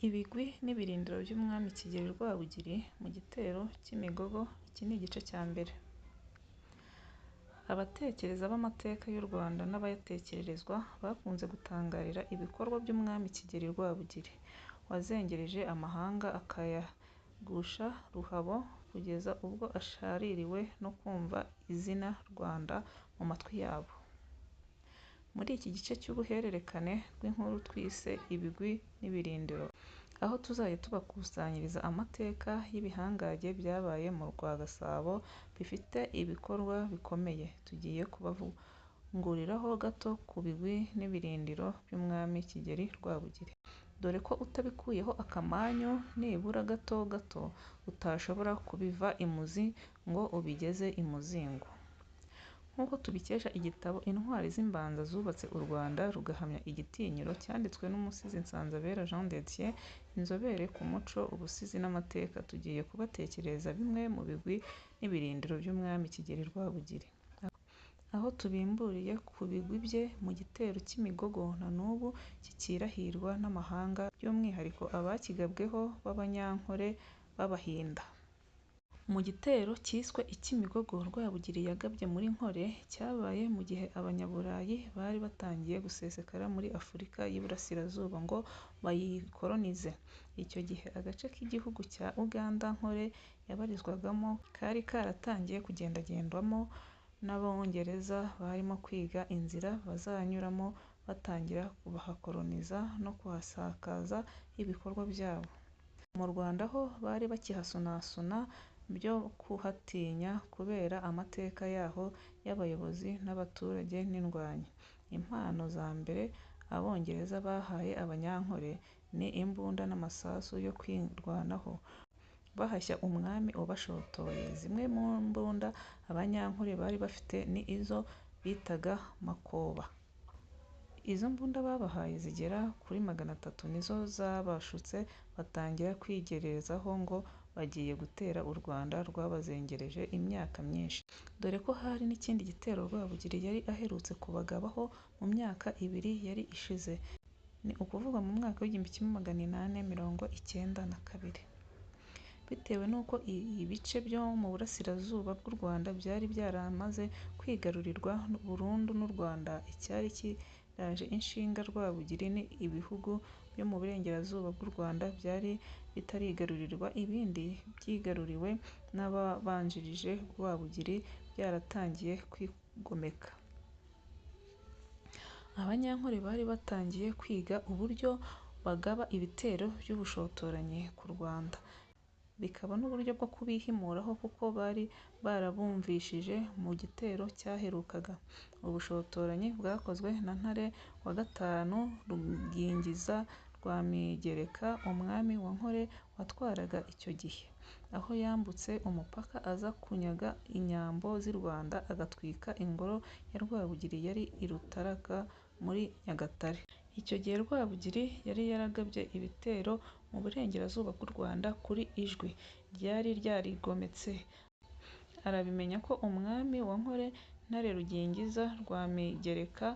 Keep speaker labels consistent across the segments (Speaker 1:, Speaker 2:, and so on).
Speaker 1: Ibigwi n'ibirindiro by'Umwami Kigeli Rwabugili mu gitero cy'Imigogo. Iki ni igice cya mbere. Abatekereza b'amateka y'u Rwanda n'abayatekererezwa bakunze gutangarira ibikorwa by'Umwami Kigeli Rwabugili, wazengereje amahanga akayagusha ruhabo kugeza ubwo ashaririwe no kumva izina Rwanda mu matwi yabo. Muri iki gice cy'ubuhererekane rw'inkuru twise Ibigwi n'Ibirindiro, aho tuzajya tubakusanyiriza amateka y'ibihangange byabaye mu rwa Gasabo bifite ibikorwa bikomeye, tugiye kubavunguriraho gato ku bigwi n'ibirindiro by'Umwami Kigeli Rwabugili, dore ko utabikuyeho akamanyu nibura gato gato utashobora kubiva imuzi ngo ubigeze imuzingo. Nk'uko tubikesha igitabo Intwari z'Imbanza zubatse u Rwanda rugahamya igitinyiro, cyanditswe n'umusizi Nsanzabera Jean de Dieu, inzobere ku muco, ubusizi n'amateka, tugiye kubatekerereza bimwe mu bigwi n'ibirindiro by'Umwami Kigeli Rwabugili, aho tubimburiye ku bigwi bye mu gitero cy'Imigogo na n'ubu kikirahirwa n'amahanga, by'umwihariko abakigabweho b'Abanyankore b'Abahinda. Mu gitero cyiswe icy'Imigogo Rwabugili yagabye muri Nkore, cyabaye mu gihe Abanyaburayi bari batangiye gusesekara muri Afurika y'Iburasirazuba ngo bayikolonize. Icyo gihe agace k'igihugu cya Uganda Nkore yabarizwagamo kari karatangiye kugendagendwamo n'Abongereza barimo kwiga inzira bazanyuramo batangira kuhakoloniza no kuhasakaza ibikorwa byabo. Mu Rwanda ho bari bakihasonasona byo kuhatinya kubera amateka yaho y'abayobozi n'abaturage n'indwanyi. Impano za mbere Abongereza bahaye Abanyankore ni imbunda n'amasasu yo kwirwanaho bahashya umwami ubashotoye. Zimwe mu mbunda Abanyankore bari bafite ni izo bitaga Makoba. Izo mbunda babahaye zigera kuri 300 nizo zabashutse batangira kwigerezaho ngo bagiye gutera u Rwanda rwabazengereje imyaka myinshi, dore ko hari n'ikindi gitero Rwabugili yari aherutse kubagabaho mu myaka 2 yari ishize, ni ukuvuga mu mwaka w'1892. Bitewe n'uko ibice byo mu burasirazuba bw'u Rwanda byari byaramaze kwigarurirwa burundu n'u Rwanda, icyari kiraje inshinga Rwabugili ni ibihugu byo mu burengerazuba bw'u Rwanda byari bitarigarurirwa, ibindi byigaruriwe n'ababanjirije Rwabugili byaratangiye kwigomeka. Abanyankore bari batangiye kwiga uburyo bagaba ibitero by'ubushotoranyi ku Rwanda, bikaba n'uburyo bwo kubihimuraho kuko bari barabumvishije mu gitero cyaherukaga. Ubushotoranyi bwakozwe na Ntare wa gatanu Rugingiza Rwamigereka, umwami wa Nkore watwaraga icyo gihe, aho yambutse umupaka aza kunyaga inyambo z'i Rwanda agatwika ingoro ya Rwabugili yari i Rutaraga muri Nyagatare. Icyo gihe Rwabugili yari yaragabye ibitero mu burengerazuba bw'u Rwanda kuri Ijwi ryari ryarigometse. Arabimenya ko umwami wa Nkore Ntare Rugingiza Rwamigereka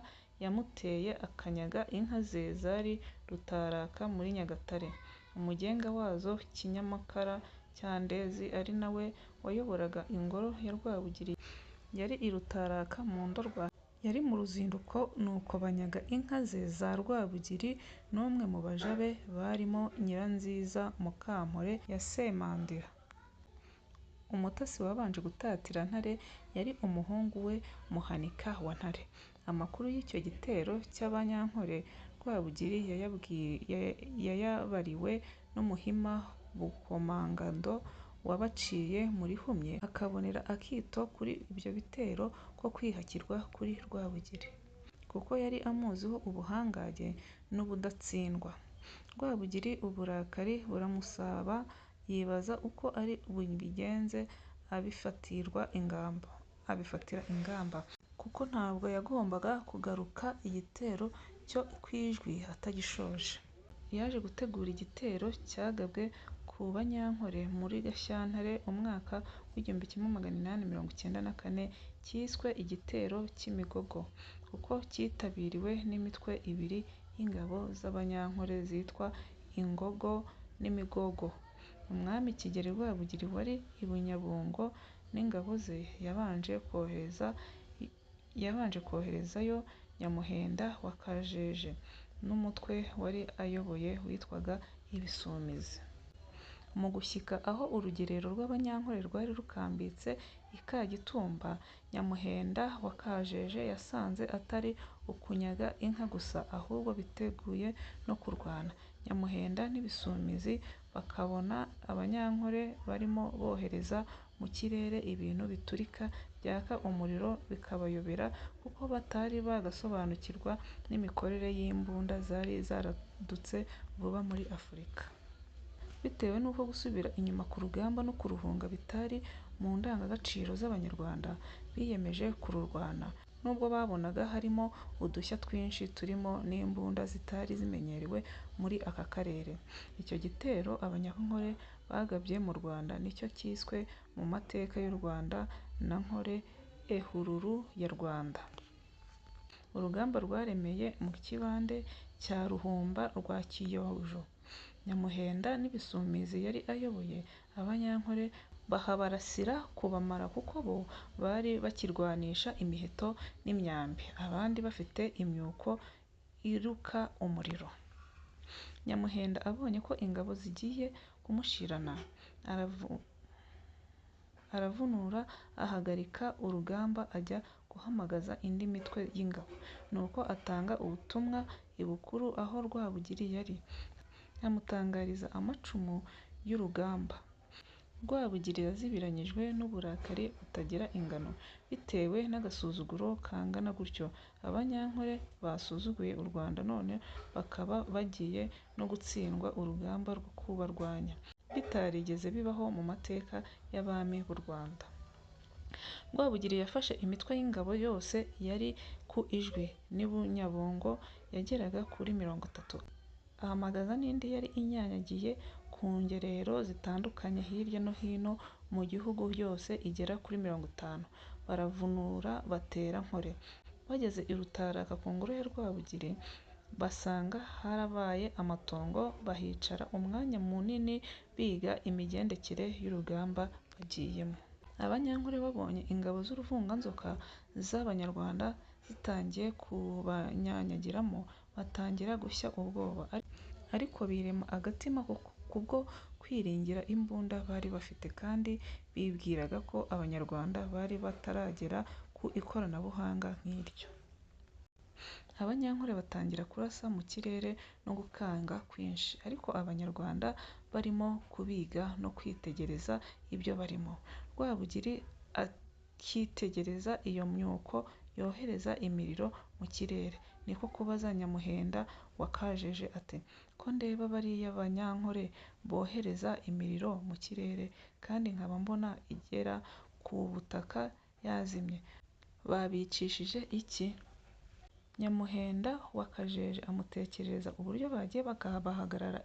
Speaker 1: yamuteye akanyaga inka ze zari Rutaraka muri Nyagatare. Umugenga wazo Kinyamakara cya Ndezi ari nawe wayoboraga ingoro ya Rwabugili yari i Rutaraka mu Ndorwa, yari mu ruzinduko, nuko banyaga inka ze za Rwabugili n'umwe mu baja be barimo Nyiranziza Mukampore ya Semandira. Umutasi wabanje gutatira Ntare yari umuhungu we Muhanika wa Ntare. Amakuru y'icyo gitero cy'Abanyankore Rwabugili yayabariwe n'Umuhima Bukomangando wabaciye muri Humye, akabonera akito kuri ibyo bitero ko kwihakirwa kuri Rwabugili, kuko yari amuziho ubuhangange n'ubudatsindwa. Rwabugili uburakari buramusaba, yibaza uko ari bubigenze, abifatira ingamba, kuko ntabwo yagombaga kugaruka igitero cyo ku Ijwi atagishoje. Yaje gutegura igitero cyagabwe ku Banyankore muri Gashyantare umwaka w'1894 cyiswe igitero cy'Imigogo, kuko cyitabiriwe n'imitwe ibiri y'ingabo z'Abanyankore zitwa Ingogo n'Imigogo. Umwami Kigeli Rwabugili wari i Bunyabungo n'ingabo ze yabanje koherezayo Nyamuhenda wa Kajeje n'umutwe wari ayoboye witwaga Ibisumizi. Mu gushyika aho urugerero rw'Abanyankole rwari rukambitse i Kagitumba, Nyamuhenda wa Kajeje yasanze atari ukunyaga inka gusa, ahubwo biteguye no kurwana. Nyamuhenda n'Ibisumizi bakabona Abanyankole barimo bohereza mu kirere ibintu biturika byaka umuriro bikabayobera, kuko batari bagasobanukirwa n'imikorere y'imbunda zari zaradutse vuba muri Afurika. Bitewe n'uko gusubira inyuma ku rugamba no kuruhunga bitari mu ndangagaciro z'Abanyarwanda, biyemeje kururwana. Nubwo babonaga harimo udushya twinshi turimo n'imbunda zitari zimenyerewe muri aka karere. Icyo gitero Abanyankole bagabye mu Rwanda nicyo cyiswe mu mateka y'u Rwanda na Nkole Ehururu ya Rwanda. Urugamba rwaremeye mu kibande cya Ruhumba rwa Kiyojo. Nyamuhenda n'Ibisumizi yari ayoboye Abanyankole bahabarasira kubamara, kuko bo bari bakirwanisha imiheto n'imyambi, abandi bafite imyuko iruka umuriro. Nyamuhenda abonye ko ingabo zigiye kumushirana, aravunura ahagarika urugamba ajya guhamagaza indi mitwe y'ingabo. Nuko atanga ubutumwa ibukuru aho Rwabugili yari, amutangariza amacumu y'urugamba. Rwabugili yazibiranyijwe n'uburakari butagira ingano, bitewe n'agasuzuguro kangana gutyo. Abanyankole basuzuguye u Rwanda, none bakaba bagiye no gutsindwa urugamba rwo kubarwanya, bitarigeze bibaho mu mateka y'abami b'u Rwanda. Rwabugili yafashe imitwe y'ingabo yose yari ku Ijwi n'i Bunyabungo yageraga kuri 30, ahamagaza n'indi yari inyanyagiye ku ngerero zitandukanye hirya no hino mu gihugu yose igera kuri 50. Baravunura batera Nkole. Bageze i Rutaraka ku ngoro ya Rwabugili, basanga harabaye amatongo, bahicara umwanya munini biga imigendekere y'urugamba bagiyemo. Abanyankole babonye ingabo z'uruvunganzoka z'Abanyarwanda zitangiye kubanyanyagiramo, batangira gushya ubwoba, ariko birema agatima kubwo kwiringira imbunda bari bafite, kandi bibwiraga ko Abanyarwanda bari bataragera ku ikoranabuhanga nk'iryo. Abanyankole batangira kurasa mu kirere no gukanga kwinshi, ariko Abanyarwanda barimo kubiga no kwitegereza ibyo barimo. Rwabugili akitegereza iyo myuko yohereza imiriro mu kirere, niko kubaza Nyamuhenda wa Kajeje ati: "Ko ndeba bariya Banyankole bohereza imiriro mu kirere, kandi nkaba mbona igera ku butaka yazimye, babicishije iki?" Nyamuhenda wa Kajeje amutekerereza uburyo bagiye bahagarara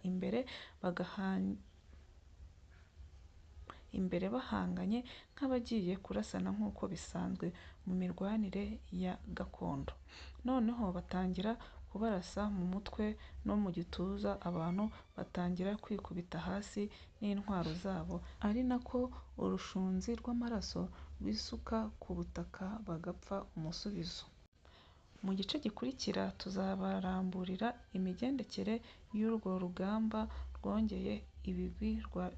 Speaker 1: imbere bahanganye nk'abagiye kurasana nk'uko bisanzwe mu mirwanire ya gakondo. Noneho batangira kubarasa mu mutwe no mu gituza, abantu batangira kwikubita hasi n'intwaro zabo, ari nako urushunzi rw'amaraso rwisuka ku butaka bagapfa umusubizo. Mu gice gikurikira tuzabaramburira imigendekere y'urwo rugamba rwongeye ibigwi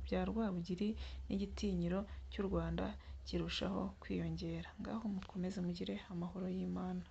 Speaker 1: bya Rwabugili n'igitinyiro cy'u Rwanda kirushaho kwiyongera. Ngaho mukomeze mugire amahoro y'Imana.